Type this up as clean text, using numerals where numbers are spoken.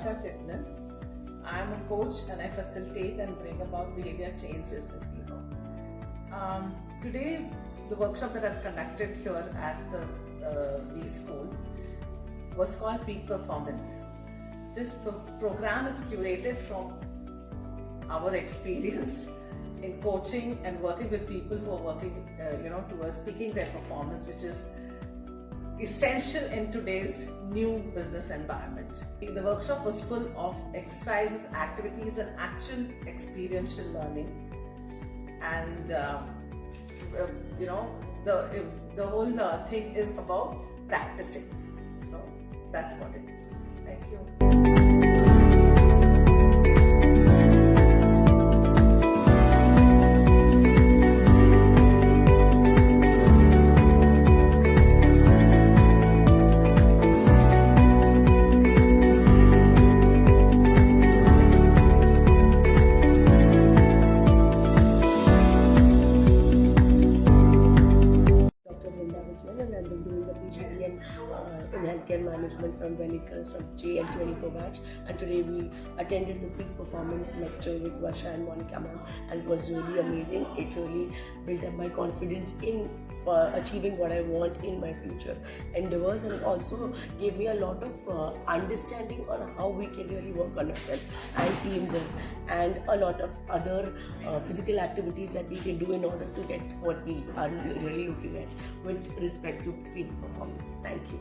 Varsha Chitnis. I am a coach and I facilitate and bring about behavior changes in people. Today, the workshop that I've conducted here at the WeSchool was called Peak Performance. This program is curated from our experience in coaching and working with people who are working, towards peaking their performance, which is essential in today's new business environment. The workshop was full of exercises, activities, and actual experiential learning. And the whole thing is about practicing. So that's what it is. Thank you. And I've been doing the PGDM in healthcare management from Welingkar from JL24 batch, and today we attended the peak performance lecture with Varsha and Monica ma'am, and it was really amazing. It really built up my confidence in achieving what I want in my future endeavors, and it also gave me a lot of understanding on how we can really work on ourselves and teamwork and a lot of other physical activities that we can do in order to get what we are really looking at with respect to peak performance. Thank you.